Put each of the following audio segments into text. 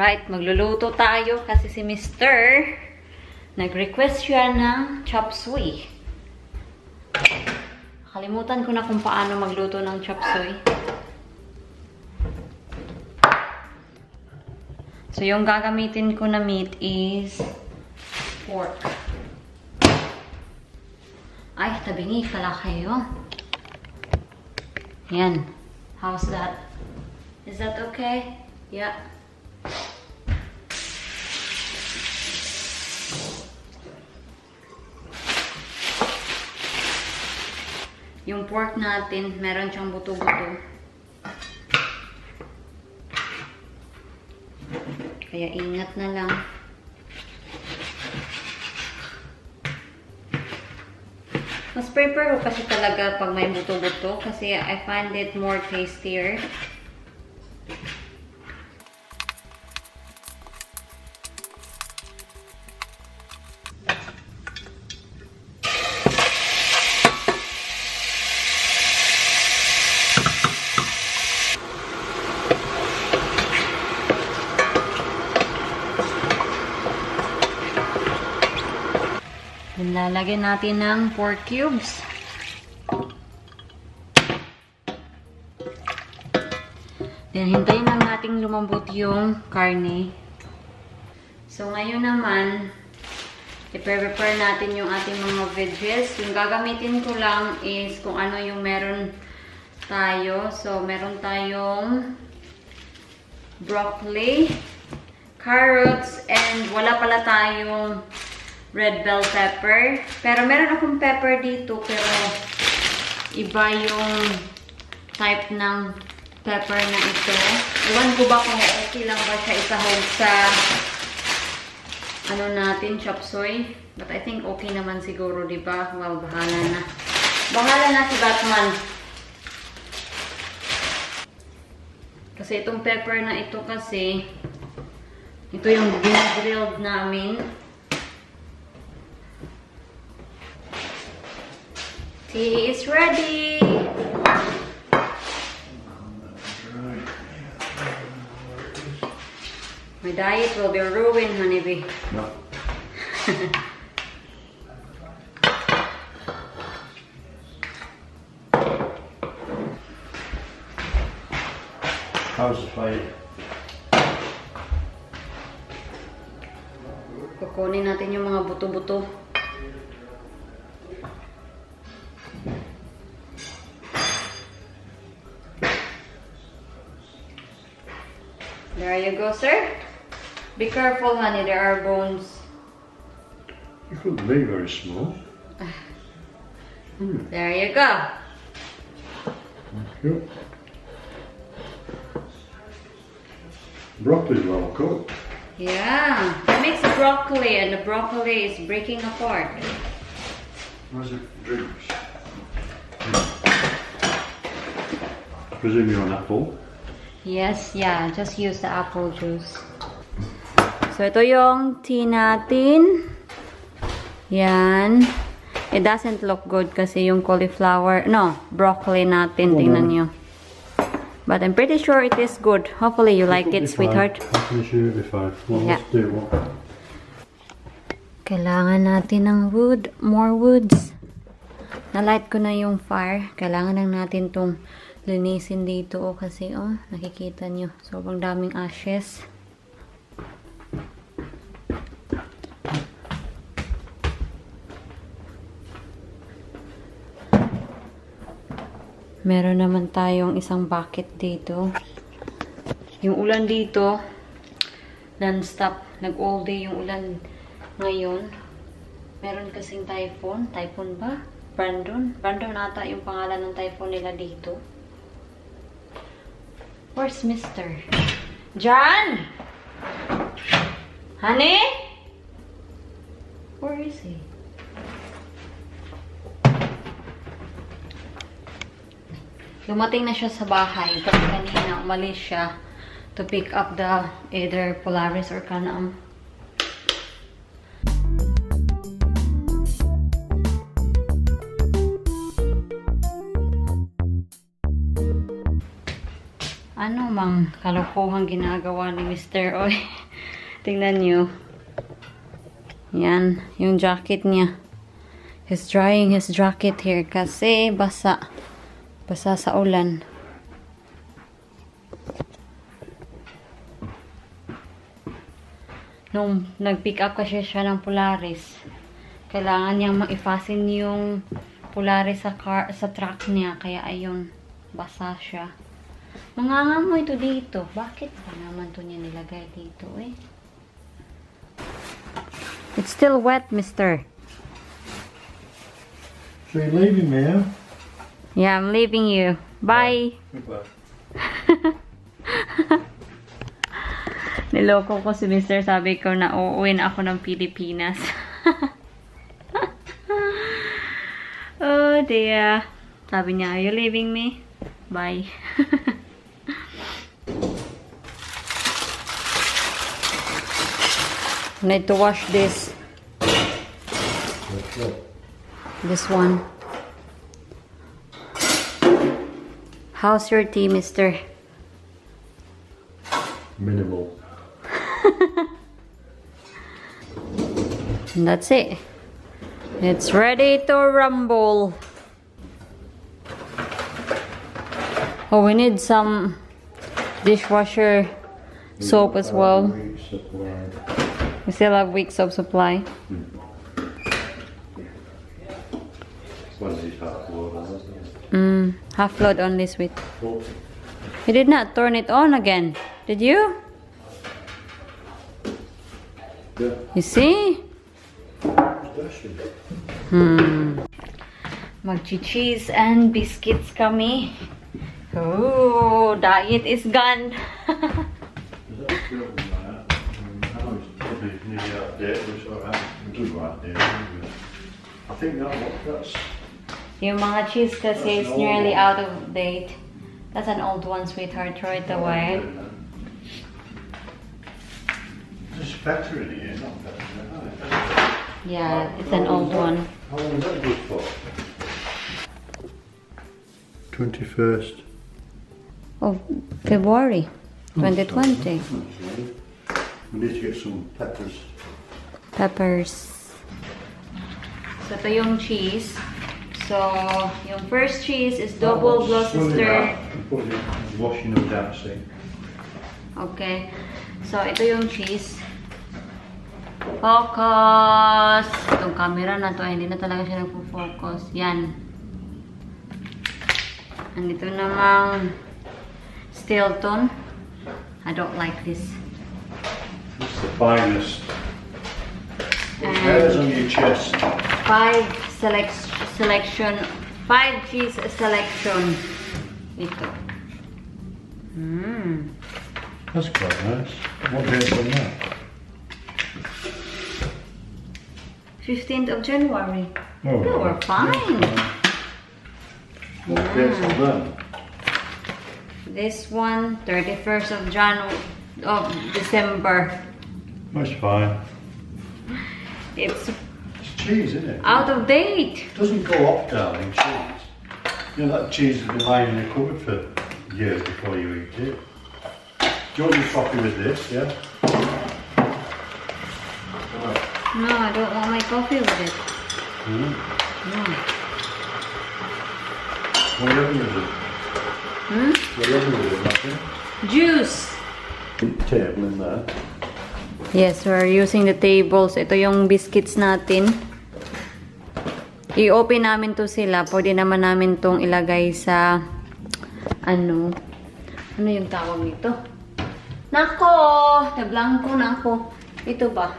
Alright, magluluto tayo kasi si Mr. nag-request siya ng chop suey. Kalimutan ko na kung paano magluto ng chop suey. So, yung gagamitin ko na meat is pork. Ay, tabingi pala kayo. Yan. How's that? Is that okay? Yeah. Yung pork natin, meron siyang buto-buto. Kaya ingat na lang. Mas prefer ko kasi talaga pag may buto-buto kasi I find it more tastier. Lalagyan natin ng pork cubes. Then, hintayin lang natin lumambot yung karne. So, ngayon naman, i-prepare natin yung ating mga veggies. Yung gagamitin ko lang is kung ano yung meron tayo. So, meron tayong broccoli, carrots, and wala pala tayong red bell pepper. Pero meron akong pepper dito, pero iba yung type ng pepper na ito. Iwan ko ba kung okay lang ba siya isahog sa ano natin, chop suey. But I think okay naman siguro, diba? Well, bahala na. Bahala na si Batman. Kasi itong pepper na ito kasi, ito yung grilled namin. Tea is ready. My diet will be ruined, honeybee. No. How's the fire? Kukunin natin yung mga buto-buto. There you go, sir. Be careful, honey. There are bones. You couldn't be very small. There you go. Thank you. Broccoli's well cooked. Yeah. I mix the broccoli and the broccoli is breaking apart. Where's the drinks? I presume you're on apple. Yes, yeah. Just use the apple juice. So, ito yung tea natin. Yan. It doesn't look good kasi yung cauliflower, no, broccoli natin. Oh, tingnan no. nyo. But I'm pretty sure it is good. Hopefully you like it, sweetheart. I'm sure it'll be fine. Well, Yeah. let's do one. Kailangan natin ng wood, more woods. Na-light ko na yung fire. Kailangan lang natin tong linisin dito kasi nakikita nyo. Sobrang daming ashes. Meron naman tayong isang bucket dito. Yung ulan dito, non-stop. Nag-all day yung ulan ngayon. Meron kasing typhoon. Typhoon ba? Brandon? Brandon ata yung pangalan ng typhoon nila dito. Where's Mr. John? Honey? Where is he? Dumating na siya sa bahay. Kasi kanina umalis siya to pick up the either Polaris or Can-Am. Ano mang kalokohang ginagawa ni Mr. Oy. Tingnan nyo. Yan, yung jacket niya. He's drying his jacket here kasi basa. Basa sa ulan. Nung nag-pick up kasi siya ng Polaris, kailangan niyang ma-fasten yung Polaris sa truck niya. Kaya ayun, basa siya. Mangangamoy ito dito. Bakit pa naman ito niya nilagay dito eh? It's still wet, mister. So you're leaving me, huh? Yeah, I'm leaving you. Bye. Goodbye. Niloko ko si mister. Sabi ko na uuwi na ako ng Pilipinas. Oh dear. Sabi niya, are you leaving me? Bye. Need to wash this. This one. How's your tea, mister? Minimal. And that's it. It's ready to rumble. Oh, we need some dishwasher soap as well. We still have weeks of supply. Half load only, sweet. You did not turn it on again, did you? Yeah. You see? Magchi-cheese and biscuits kami. Oh, diet is gone. I think that's Yung mga cheese kasi is nearly out of date. That's an old one, sweetheart. Throw it away. just factory here, not factory. Yeah, it's an old one. How long is that good for? 21st. Oh, February 2020. We need to get some peppers. Peppers. So, ito yung cheese. So, yung first cheese is double Gloucester. Washing them down, see. Okay. So, ito yung cheese. Focus! Itong camera na to, hindi na talaga siya nagpo-focus. Yan. Andito namang Stilton. I don't like this. It's the finest. What hairs on your chest? 5 cheese selection. Ito. That's quite nice. What date's on that? 15th of January. Oh, Yeah, we're fine. What date's on that? This one, 31st of December. That's fine. It's It's cheese, isn't it? out of date. It doesn't go off, darling, cheese. You know that cheese has been lying in the cupboard for years before you eat it. Do you want your coffee with this, yeah? No, I don't want my coffee with it. Mm. No. What are you having with it? Hmm? What are you having with it, Matthew? Juice. Table in there. Yes, we're using the tables. Ito yung biscuits natin. I-open namin to sila. Pwede naman namin tong ilagay sa ano yung tawag nito? Nako! Nablangko na ako. Ito ba?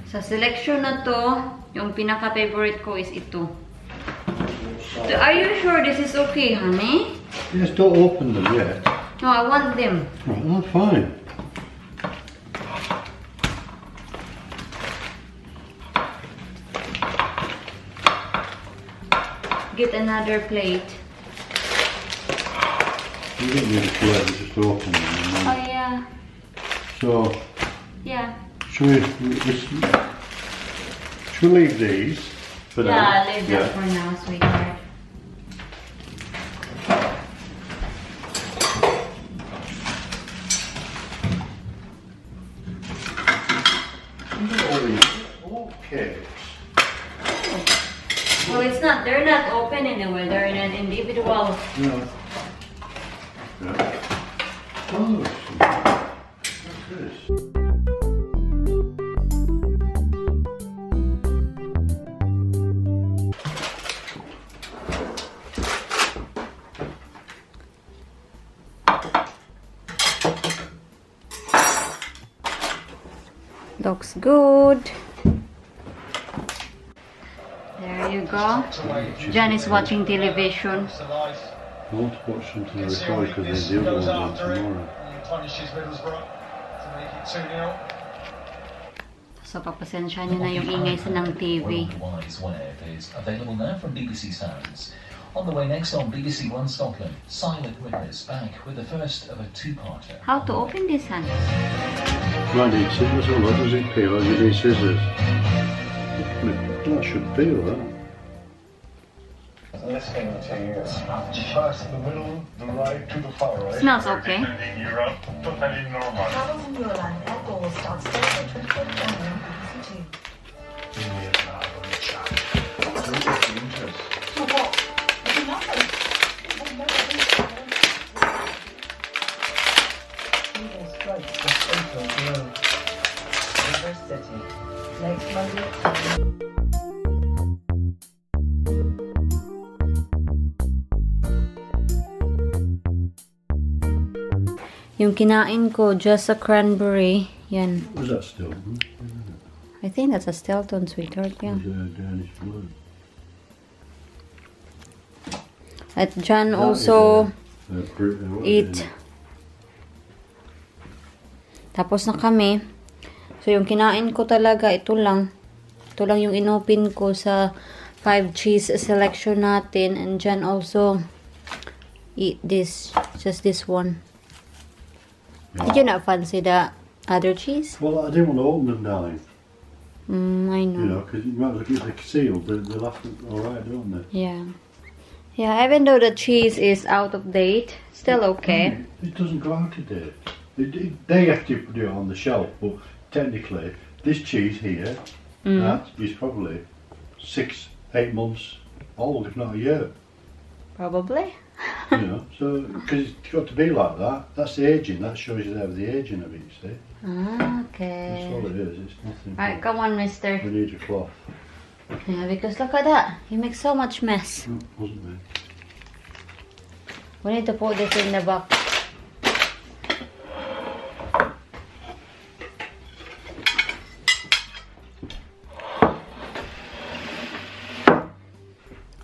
Sa selection na to, yung pinaka-favorite ko is ito. Are you sure this is okay, honey? Yes, don't open them yet. No, I want them. Right, that's fine. Get another plate. You don't need a plate, just open them. Oh yeah. So, Yeah. should we leave these for now? Yeah, leave that for now, sweetheart. Okay. Well, it's not. They're not open anywhere. They're in an individual. No. Yeah. Oh, what's this? Looks good. There you go. Jan is watching television. I want to watch something on the record because they do one on tomorrow. So, papasensya nyo na yung ingay sa ng TV. Wise Web is available now from BBC Sounds. On the way next on BBC One Scotland, Silent Witness back with the first of a two-parter. How to open this, Han? Might need scissors or what does it peel? Or you need scissors? That should peel, that. Listening to you. First the middle, the right to the far right. Smells okay. In Europe, totally normal. Travels in Euroland Airport starts Thursday, 24th January, BBC 2. City. Next Monday. Yung kinain ko, just a cranberry. Yan. Was that still? I think that's a Stilton, sweetheart. Yeah. Danish blue. At Jan also eat. Tapos na kami. So, yung kinain ko talaga, ito lang. Ito lang yung inopen ko sa 5 cheese selection natin. And Jan also eat this. Just this one. Did you not fancy the other cheese? Well, I didn't want to open them, darling. I know. You know, because you might look at the sealed, they'll have to, alright, don't they? Yeah. Yeah, even though the cheese is out of date, still okay. It doesn't go out of date. They have to put it on the shelf, but technically, this cheese here, that is probably 6-8 months old, if not a year. Probably. You know, so, because it's got to be like that. That's the aging, that shows you there the aging of it, you see. Okay. That's all it is, it's nothing. Alright, come on, mister. We need a cloth. Yeah, because look at that. You make so much mess. Wasn't there? We need to put this in the box.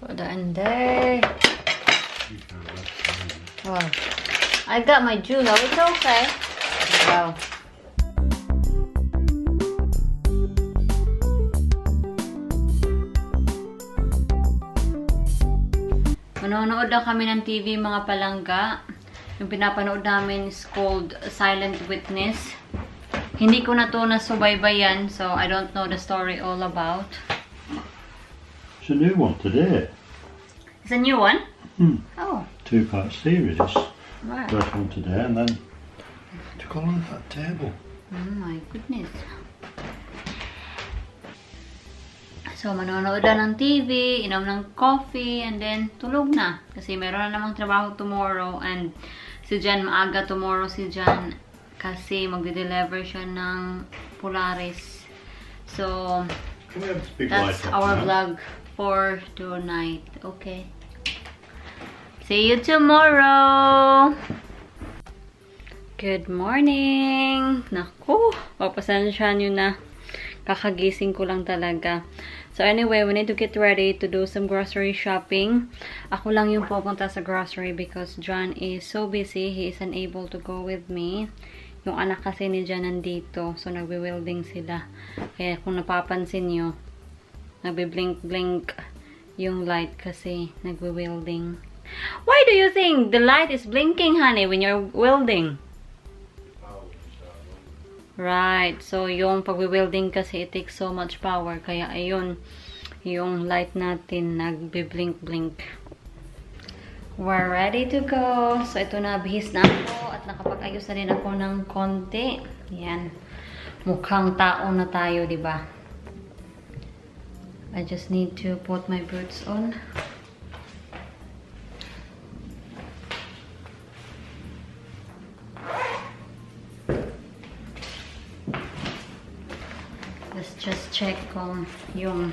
Put that in there. Wow. I got my julo. It's okay. Wow. Manonood lang kami ng TV, mga palangga. Yung pinapanood namin is called Silent Witness. Hindi ko na to nasubaybayan, so I don't know the story all about. It's a new one today. It's a new one? Oh. 2-part series. Wow. First one today, and then to go on that table. Oh my goodness. So, manonood na ng TV, inom ng coffee, and then tulog na. Kasi meron na namang trabaho tomorrow, and si Jan, maaga tomorrow si Jan, kasi magde-deliver siya ng Polaris. So, that's our vlog for tonight. Okay. See you tomorrow! Good morning! Naku, papasensya nyo na. Kakagising ko lang talaga. So anyway, we need to get ready to do some grocery shopping. Ako lang yung pupunta sa grocery because John is so busy. He is unable to go with me. Yung anak kasi ni John nandito. So nagbe-welding sila. Kaya kung napapansin nyo, nagbe-blink-blink yung light kasi nagbe-welding. Why do you think the light is blinking, honey, when you're welding? Right. So, yung pag-welding kasi it takes so much power. Kaya, ayun, yung light natin nagbi-blink-blink. We're ready to go. So, ito na, bihis na ako at nakapag-ayos na rin ako ng konti. Yan. Mukhang tao na tayo, diba? I just need to put my boots on. Let's just check kung yung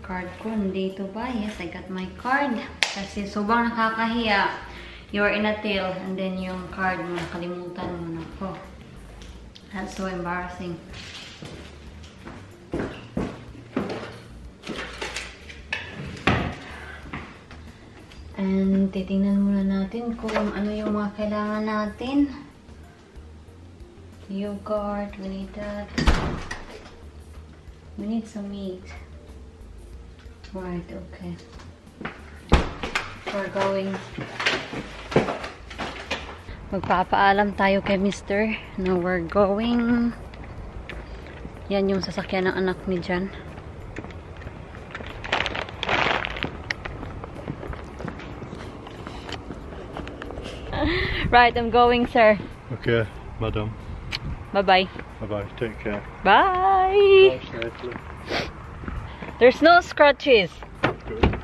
card ko nandito ba. Yes, I got my card. Kasi sobrang nakakahiya. You're in a tail and then yung card mo, nakalimutan mo na ko. That's so embarrassing. And titingnan muna natin kung ano yung mga kailangan natin. Yogurt, we need that. We need some meat. Right, okay. We're going. Magpapaalam tayo kay Mr. na we're going. Yan yung sasakyan ng anak ni Jan. Right, I'm going, sir. Okay, madam. Bye-bye. Bye-bye. Take care. Bye! Drive safely. There's no scratches. Good.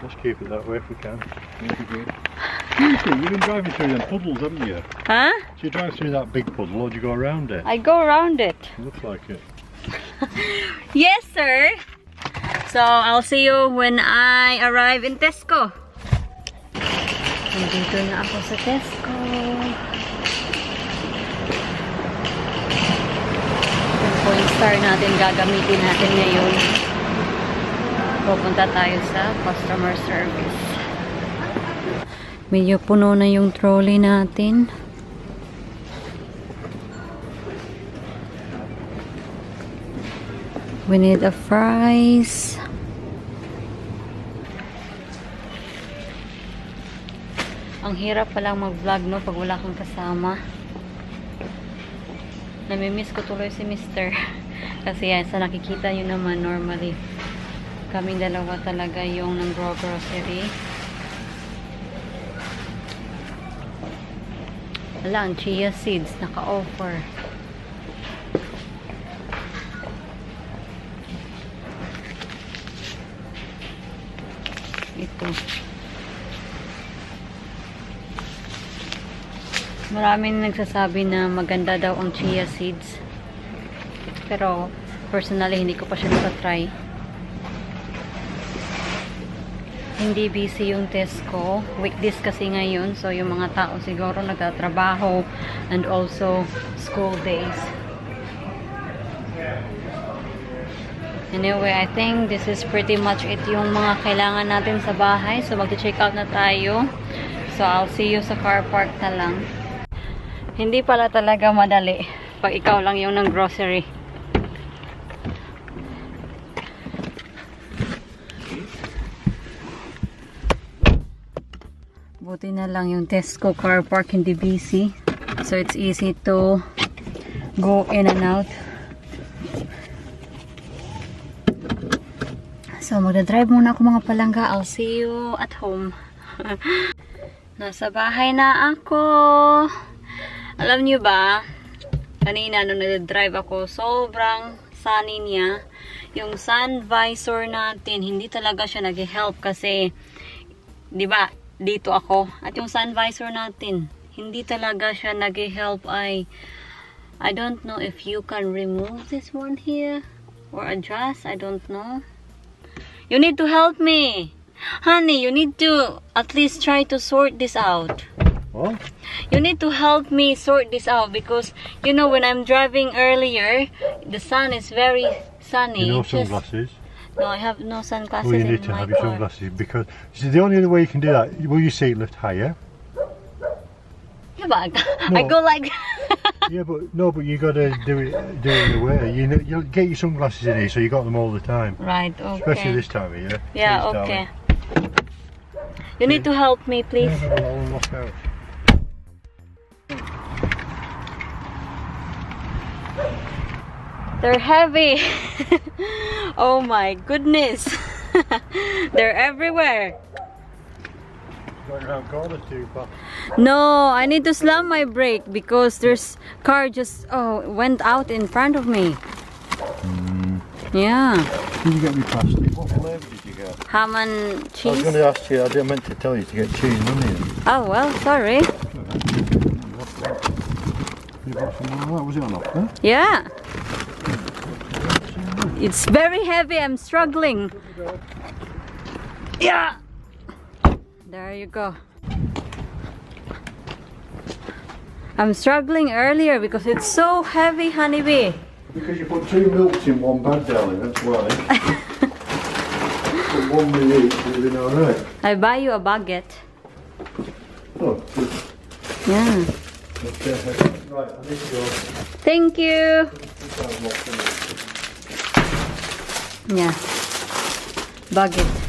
Let's keep it that way if we can. Seriously, you've been driving through them puddles, haven't you? Huh? So you drive through that big puddle or do you go around it? I go around it. Looks like it. Yes, sir. So, I'll see you when I arrive in Tesco. Nandito na ako sa Tesco. Yung Coinstar natin gagamitin natin ngayon. Pupunta tayo sa customer service. Medyo puno na yung trolley natin. We need a fries. Ang hirap palang mag-vlog, no, pag wala kang kasama. Namimiss ko tuloy si Mr. Kasi yan, sa nakikita nyo naman, normally, kaming dalawa talaga yung nag-grocery. Wala, ang chia seeds, naka-offer. Ito. Maraming nagsasabi na maganda daw ang chia seeds. Pero, personally, hindi ko pa siya nakatry. Hindi busy yung Tesco. Weekdays kasi ngayon. So, yung mga tao siguro nagtatrabaho and also school days. Anyway, I think this is pretty much it yung mga kailangan natin sa bahay. So, mag-check out na tayo. So, I'll see you sa car park na lang. Hindi pala talaga madali pag ikaw lang yung ng grocery. Buti na lang yung Tesco car park hindi busy. So it's easy to go in and out. So magdadrive muna ako mga palangga. I'll see you at home. Nasa bahay na ako. Alam niyo ba, kanina nung nag-drive ako, sobrang sunny niya. Yung sun visor natin, hindi talaga siya nag-help kasi, di ba, dito ako. At yung sun visor natin, hindi talaga siya nag-help. I don't know if you can remove this one here or adjust. I don't know. You need to help me. Honey, you need to at least try to sort this out. What? You need to help me sort this out because, you know, when I'm driving earlier, the sun is very sunny. You know sunglasses? No, I have no sunglasses Well, you need in to my have your car. sunglasses because see, the only other way you can do that, will your seat lift higher? Yeah, but No. I go like Yeah, but no, but you got to do it in a way. You know, you'll get your sunglasses in here, so you got them all the time. right, okay. Especially this time of year. Yeah, Please, okay. darling. You need to help me, please. They're heavy. Oh my goodness. They're everywhere. No, I need to slam my brake because there's car just went out in front of me. Yeah. Did you get me plastic? What flavour did you get? Ham and I was cheese. going to ask you, I didn't meant to tell you to get cheese and onion. Oh well, sorry. You got some of that? Was it on offer? Yeah. It's very heavy. I'm struggling. Yeah. There you go. I'm struggling earlier because it's so heavy, honeybee. Because you put 2 milks in one bag, darling, that's why. Put 1 with each, you'll be alright. I buy you a baguette. Oh, good. Yeah. Okay. Right, I need to go. Thank you. Yeah. Baguette.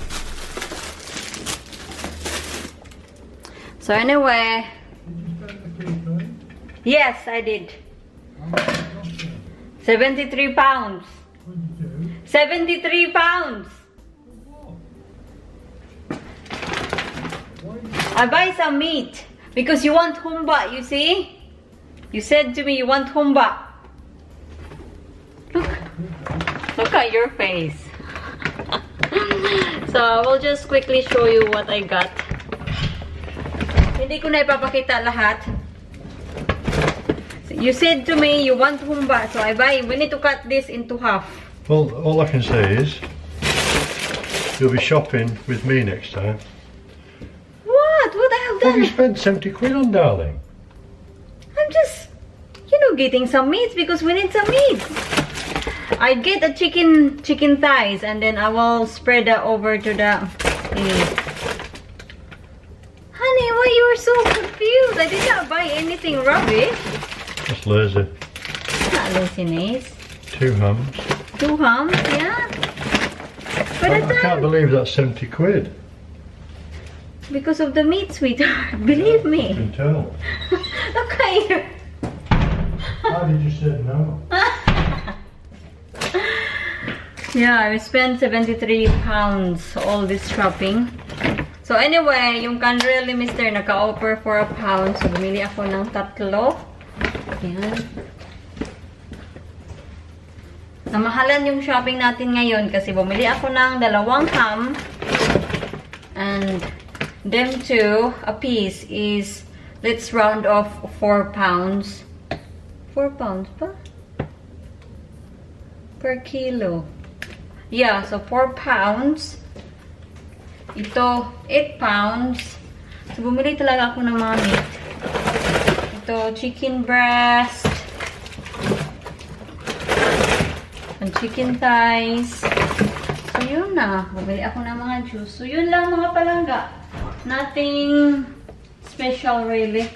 So anyway. Yes, I did. 73 pounds. 73 pounds. I buy some meat because you want humba, you see? You said to me you want humba. Look at your face. So I will just quickly show you what I got. Hindi ko na ipapakita lahat. You said to me you want humba, so I buy. We need to cut this into half. Well, all I can say is you'll be shopping with me next time. What? What I have What have you done? spent 70 quid on, darling? I'm just, you know, getting some meats because we need some meat. I get a chicken thighs and then I will spread that over to the. Honey, why you are so confused? I did not buy anything rubbish. That's lazy. Not laziness. 2 hams. 2 hams, yeah. But I can't believe that's 70 quid. because of the meat, sweetheart. Believe You me. can tell. Look at you. Why did you say no? Yeah, I spent 73 pounds all this shopping. So anyway, yung Canrelli Mister naka-offer for £1. So bumili ako ng 3. Ayan. Namahalan yung shopping natin ngayon kasi bumili ako ng 2 ham. And them 2 a piece is, let's round off, 4 pounds. 4 pounds pa? Per kilo. Yeah, so 4 pounds. Ito, 8 pounds. So, bumili talaga ako ng mga meat. Ito, chicken breast. And chicken thighs. So, yun na. Bumili ako ng mga juice. So, yun lang mga palangga. Nothing special really.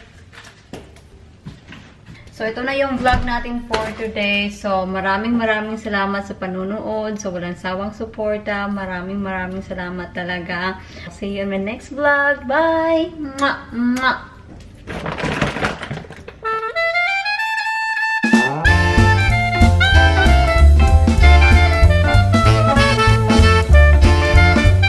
So, ito na yung vlog natin for today. So, maraming salamat sa panunood. So, walang sawang suporta. Maraming salamat talaga. See you in my next vlog. Bye! Mwah! Mwah!